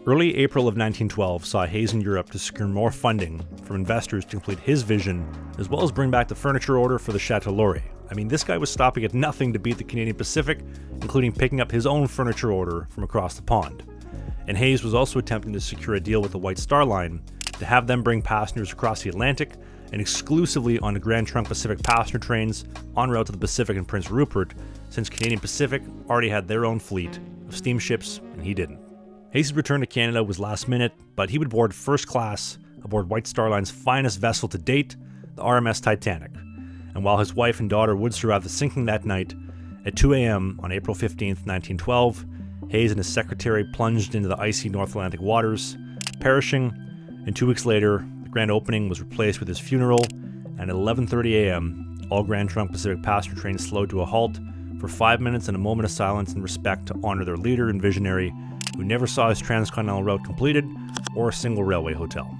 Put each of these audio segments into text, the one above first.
Early April of 1912 saw Hayes in Europe to secure more funding from investors to complete his vision, as well as bring back the furniture order for the Chateau Laurier. I mean, this guy was stopping at nothing to beat the Canadian Pacific, including picking up his own furniture order from across the pond. And Hayes was also attempting to secure a deal with the White Star Line to have them bring passengers across the Atlantic and exclusively on the Grand Trunk Pacific passenger trains en route to the Pacific and Prince Rupert, since Canadian Pacific already had their own fleet of steamships and he didn't. Hayes' return to Canada was last minute, but he would board first class aboard White Star Line's finest vessel to date, the RMS Titanic. And while his wife and daughter would survive the sinking that night, at 2 a.m. on April 15, 1912, Hayes and his secretary plunged into the icy North Atlantic waters, perishing, and 2 weeks later, the grand opening was replaced with his funeral, and at 11:30 a.m., all Grand Trunk Pacific passenger trains slowed to a halt for 5 minutes and a moment of silence in respect to honor their leader and visionary, who never saw his transcontinental route completed or a single railway hotel.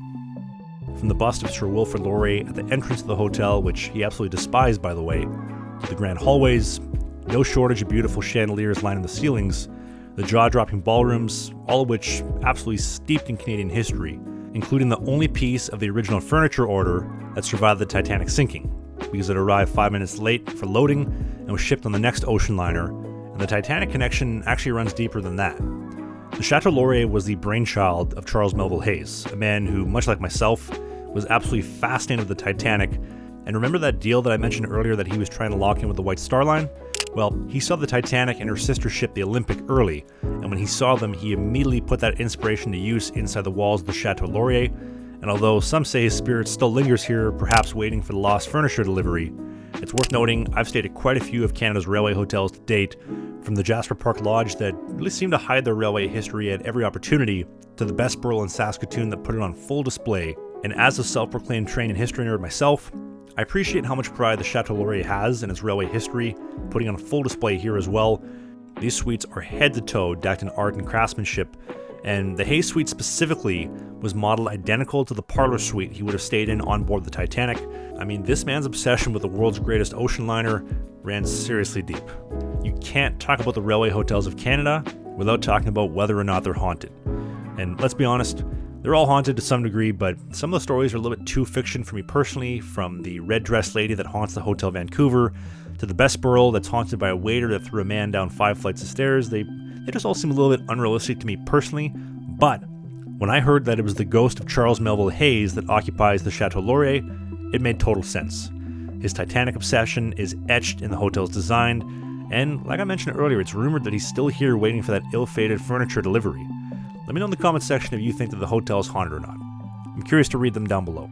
From the bust of Sir Wilfrid Laurier at the entrance of the hotel, which he absolutely despised by the way, to the grand hallways, no shortage of beautiful chandeliers lining the ceilings, the jaw-dropping ballrooms, all of which absolutely steeped in Canadian history, including the only piece of the original furniture order that survived the Titanic sinking, because it arrived 5 minutes late for loading and was shipped on the next ocean liner, and the Titanic connection actually runs deeper than that. The Chateau Laurier was the brainchild of Charles Melville Hayes, a man who, much like myself, was absolutely fascinated with the Titanic. And remember that deal that I mentioned earlier that he was trying to lock in with the White Star Line? Well, he saw the Titanic and her sister ship, the Olympic, early, and when he saw them, he immediately put that inspiration to use inside the walls of the Chateau Laurier. And although some say his spirit still lingers here, perhaps waiting for the lost furniture delivery, it's worth noting I've stayed at quite a few of Canada's railway hotels to date, from the Jasper Park Lodge that really seem to hide their railway history at every opportunity, to the Best Borough in Saskatoon that put it on full display. And as a self-proclaimed train and history nerd myself, I appreciate how much pride the Chateau Laurier has in its railway history, putting on full display here as well. These suites are head to toe decked in art and craftsmanship, and the Hayes suite specifically was modeled identical to the parlor suite he would have stayed in on board the Titanic. I mean, this man's obsession with the world's greatest ocean liner ran seriously deep. You can't talk about the railway hotels of Canada without talking about whether or not they're haunted. And let's be honest, they're all haunted to some degree, but some of the stories are a little bit too fiction for me personally, from the red dress lady that haunts the Hotel Vancouver, to the Best Borough that's haunted by a waiter that threw a man down 5 flights of stairs. They just all seem a little bit unrealistic to me personally, but when I heard that it was the ghost of Charles Melville Hayes that occupies the Chateau Laurier, it made total sense. His Titanic obsession is etched in the hotel's design, and like I mentioned earlier, it's rumored that he's still here waiting for that ill-fated furniture delivery. Let me know in the comment section if you think that the hotel is haunted or not. I'm curious to read them down below.